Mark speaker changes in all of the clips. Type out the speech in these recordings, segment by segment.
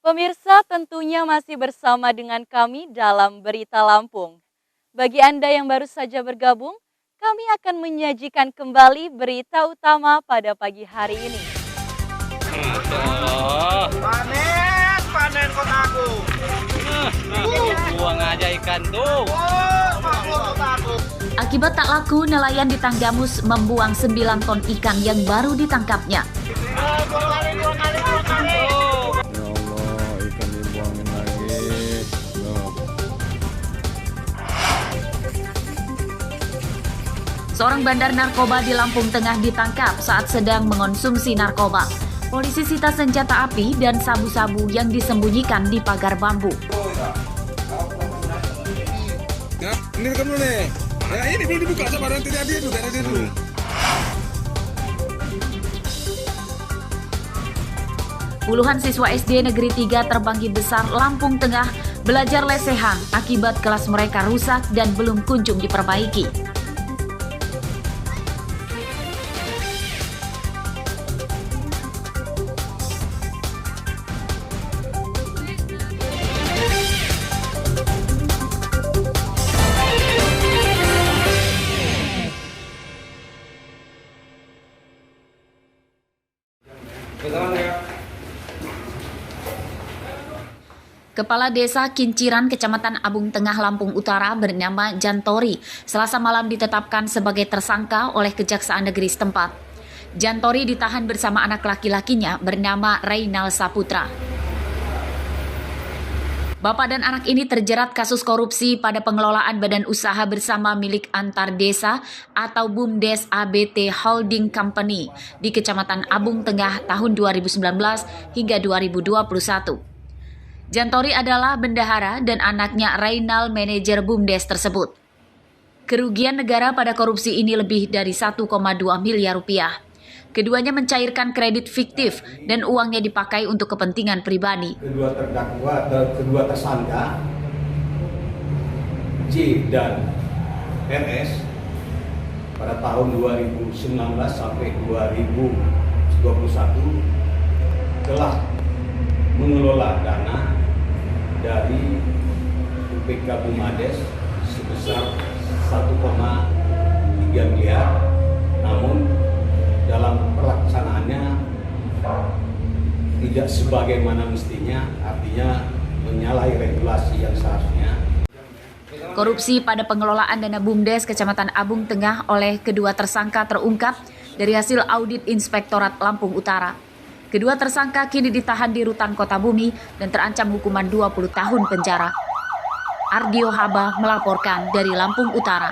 Speaker 1: Pemirsa, tentunya masih bersama dengan kami dalam Berita Lampung. Bagi Anda yang baru saja bergabung, kami akan menyajikan kembali berita utama pada pagi hari ini.
Speaker 2: Panen, panen kotaku.
Speaker 3: Buang aja ikan tuh.
Speaker 2: Kotaku.
Speaker 4: Akibat tak laku, nelayan di Tanggamus membuang 9 ton ikan yang baru ditangkapnya.
Speaker 2: Dua kali.
Speaker 5: Ya Allah, ikan dibuangin lagi. Loh.
Speaker 4: Seorang bandar narkoba di Lampung Tengah ditangkap saat sedang mengonsumsi narkoba. Polisi sita senjata api dan sabu-sabu yang disembunyikan di pagar bambu.
Speaker 5: Ya, ini rekam dulu nih. Ya, ini belum dibuka sama nanti dia dulu.
Speaker 4: Puluhan siswa SD Negeri 3 Terbanggi Besar, Lampung Tengah belajar lesehan akibat kelas mereka rusak dan belum kunjung diperbaiki. Kepala Desa Kinciran, Kecamatan Abung Tengah, Lampung Utara bernama Jantori, Selasa malam ditetapkan sebagai tersangka oleh Kejaksaan Negeri setempat. Jantori ditahan bersama anak laki-lakinya bernama Reynal Saputra. Bapak dan anak ini terjerat kasus korupsi pada pengelolaan badan usaha bersama milik antar desa atau BUMDes ABT Holding Company di Kecamatan Abung Tengah tahun 2019 hingga 2021. Jantori adalah bendahara dan anaknya Reynal manajer BUMDes tersebut. Kerugian negara pada korupsi ini lebih dari 1,2 miliar rupiah. Keduanya mencairkan kredit fiktif dan uangnya dipakai untuk kepentingan pribadi.
Speaker 6: Kedua tersangka J dan RS pada tahun 2019 sampai 2021 telah mengelola dana dari UPK Bumades sebesar 1,3 miliar, namun dalam pelaksanaannya tidak sebagaimana mestinya, artinya menyalahi regulasi yang seharusnya.
Speaker 4: Korupsi pada pengelolaan dana BUMDes Kecamatan Abung Tengah oleh kedua tersangka terungkap dari hasil audit Inspektorat Lampung Utara. Kedua tersangka kini ditahan di Rutan Kota Bumi dan terancam hukuman 20 tahun penjara. Ardio Haba melaporkan dari Lampung Utara.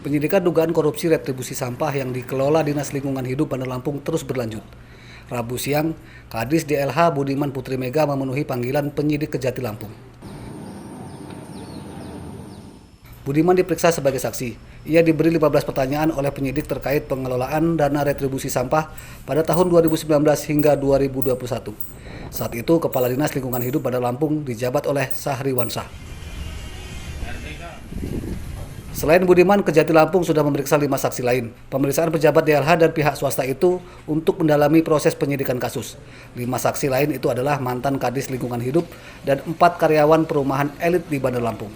Speaker 7: Penyidikan dugaan korupsi retribusi sampah yang dikelola Dinas Lingkungan Hidup Bandar Lampung terus berlanjut. Rabu siang, Kadis DLH Budiman Putri Mega memenuhi panggilan penyidik Kejati Lampung. Budiman diperiksa sebagai saksi. Ia diberi 15 pertanyaan oleh penyidik terkait pengelolaan dana retribusi sampah pada tahun 2019 hingga 2021. Saat itu, Kepala Dinas Lingkungan Hidup Bandar Lampung dijabat oleh Sahri Wansah. Selain Budiman, Kejati Lampung sudah memeriksa 5 saksi lain. Pemeriksaan pejabat DLH dan pihak swasta itu untuk mendalami proses penyidikan kasus. 5 saksi lain itu adalah mantan Kadis Lingkungan Hidup dan 4 karyawan perumahan elit di Bandar Lampung.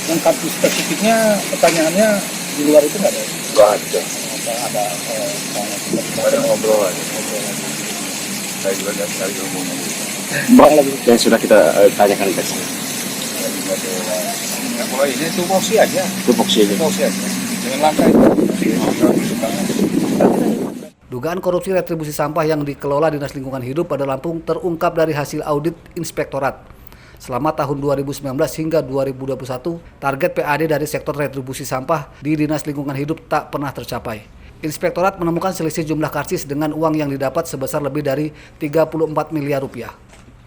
Speaker 8: Yang kasus spesifiknya pertanyaannya di luar itu nggak ada?
Speaker 5: Nggak ada.
Speaker 8: Ada
Speaker 5: ngobrol aja. Saya juga nggak sekali ngomong.
Speaker 8: Bang lagi.
Speaker 9: Yang sudah kita tanyakan tadi.
Speaker 8: Kalau ini tupoksi aja.
Speaker 9: Tupoksi aja.
Speaker 8: Dengan langkah itu.
Speaker 7: Dugaan korupsi retribusi sampah yang dikelola Dinas Lingkungan Hidup Bandar Lampung terungkap dari hasil audit Inspektorat. Selama tahun 2019 hingga 2021, target PAD dari sektor retribusi sampah di Dinas Lingkungan Hidup tak pernah tercapai. Inspektorat menemukan selisih jumlah karcis dengan uang yang didapat sebesar lebih dari 34 miliar rupiah.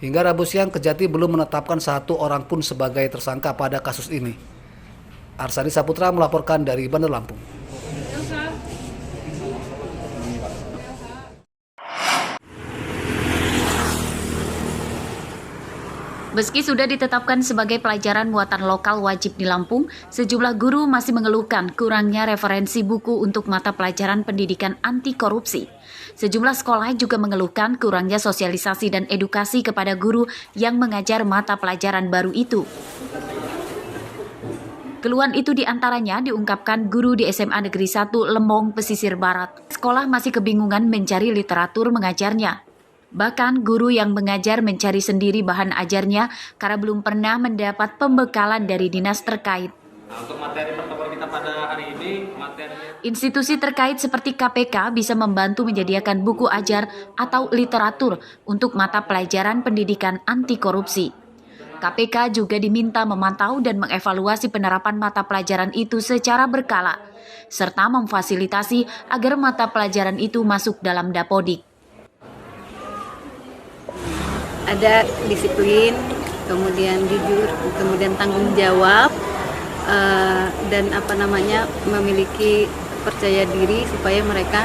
Speaker 7: Hingga Rabu siang, Kejati belum menetapkan satu orang pun sebagai tersangka pada kasus ini. Arsadi Saputra melaporkan dari Bandar Lampung.
Speaker 4: Meski sudah ditetapkan sebagai pelajaran muatan lokal wajib di Lampung, sejumlah guru masih mengeluhkan kurangnya referensi buku untuk mata pelajaran pendidikan anti korupsi. Sejumlah sekolah juga mengeluhkan kurangnya sosialisasi dan edukasi kepada guru yang mengajar mata pelajaran baru itu. Keluhan itu diantaranya diungkapkan guru di SMA Negeri 1 Lembong, Pesisir Barat. Sekolah masih kebingungan mencari literatur mengajarnya. Bahkan guru yang mengajar mencari sendiri bahan ajarnya karena belum pernah mendapat pembekalan dari dinas terkait.
Speaker 6: Untuk materi pertemuan kita pada hari ini,
Speaker 4: Institusi terkait seperti KPK bisa membantu menyediakan buku ajar atau literatur untuk mata pelajaran pendidikan anti korupsi. KPK juga diminta memantau dan mengevaluasi penerapan mata pelajaran itu secara berkala, serta memfasilitasi agar mata pelajaran itu masuk dalam Dapodik.
Speaker 3: Ada disiplin, kemudian jujur, kemudian tanggung jawab, dan memiliki percaya diri supaya mereka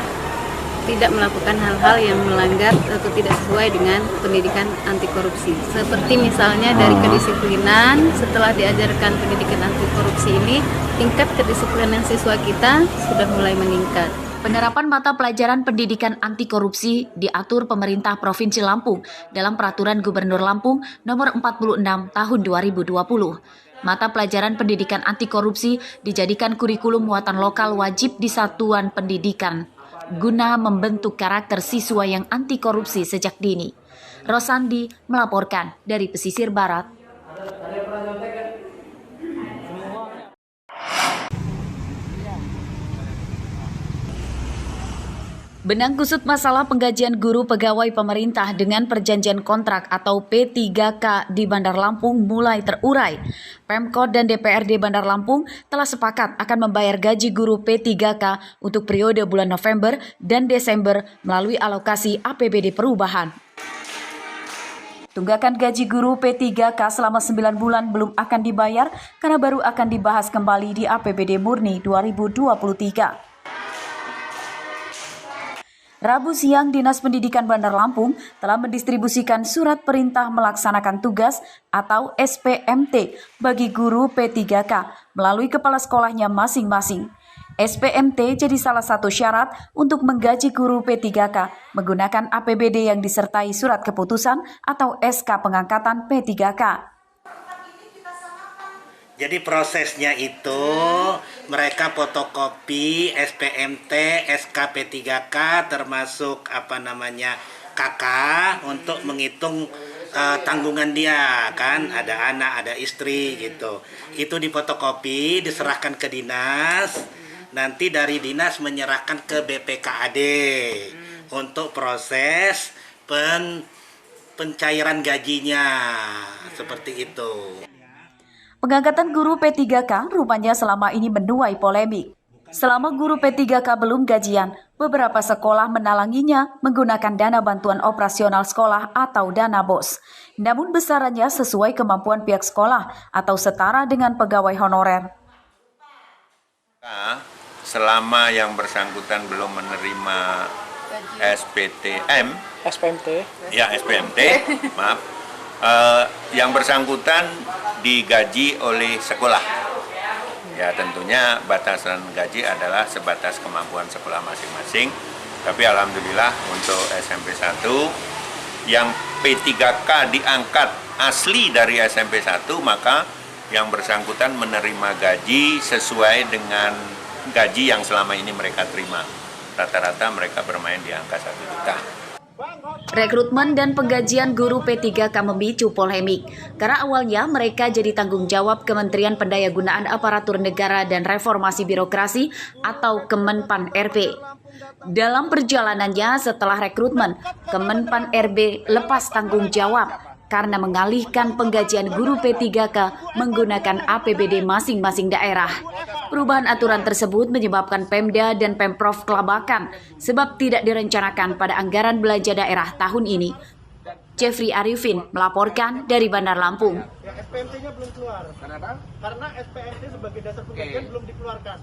Speaker 3: tidak melakukan hal-hal yang melanggar atau tidak sesuai dengan pendidikan anti korupsi. Seperti misalnya dari kedisiplinan, setelah diajarkan pendidikan anti korupsi ini, tingkat kedisiplinan siswa kita sudah mulai meningkat.
Speaker 4: Penerapan mata pelajaran pendidikan anti korupsi diatur pemerintah Provinsi Lampung dalam Peraturan Gubernur Lampung Nomor 46 Tahun 2020. Mata pelajaran pendidikan anti korupsi dijadikan kurikulum muatan lokal wajib di satuan pendidikan guna membentuk karakter siswa yang anti korupsi sejak dini. Rosandi melaporkan dari Pesisir Barat. Benang kusut masalah penggajian guru pegawai pemerintah dengan perjanjian kontrak atau P3K di Bandar Lampung mulai terurai. Pemkot dan DPRD Bandar Lampung telah sepakat akan membayar gaji guru P3K untuk periode bulan November dan Desember melalui alokasi APBD perubahan. Tunggakan gaji guru P3K selama 9 bulan belum akan dibayar karena baru akan dibahas kembali di APBD murni 2023. Rabu siang, Dinas Pendidikan Bandar Lampung telah mendistribusikan surat perintah melaksanakan tugas atau SPMT bagi guru P3K melalui kepala sekolahnya masing-masing. SPMT jadi salah satu syarat untuk menggaji guru P3K menggunakan APBD yang disertai surat keputusan atau SK pengangkatan P3K.
Speaker 10: Jadi prosesnya itu mereka fotokopi SPMT, SKP3K termasuk KK untuk menghitung tanggungan dia, kan ada anak, ada istri gitu. Itu difotokopi, diserahkan ke dinas. Nanti dari dinas menyerahkan ke BPKAD untuk proses pencairan gajinya seperti itu.
Speaker 4: Pengangkatan guru P3K rupanya selama ini menuai polemik. Selama guru P3K belum gajian, beberapa sekolah menalanginya menggunakan dana bantuan operasional sekolah atau dana BOS. Namun besarannya sesuai kemampuan pihak sekolah atau setara dengan pegawai honorer.
Speaker 11: Selama yang bersangkutan belum menerima SPMT, maaf, yang bersangkutan digaji oleh sekolah. Ya tentunya batasan gaji adalah sebatas kemampuan sekolah masing-masing. Tapi alhamdulillah untuk SMP 1 yang P3K diangkat asli dari SMP 1, maka yang bersangkutan menerima gaji sesuai dengan gaji yang selama ini mereka terima. Rata-rata mereka bermain di angka 1 juta.
Speaker 4: Rekrutmen dan penggajian guru P3K memicu polemik karena awalnya mereka jadi tanggung jawab Kementerian Pendayagunaan Aparatur Negara dan Reformasi Birokrasi atau Kemenpan RB. Dalam perjalanannya setelah rekrutmen, Kemenpan RB lepas tanggung jawab karena mengalihkan penggajian guru P3K menggunakan APBD masing-masing daerah. Perubahan aturan tersebut menyebabkan Pemda dan Pemprov kelabakan sebab tidak direncanakan pada anggaran belanja daerah tahun ini. Jeffrey Arifin melaporkan dari Bandar Lampung.
Speaker 2: SPMT-nya belum keluar. Karena SPMT sebagai dasar penggajian belum dikeluarkan.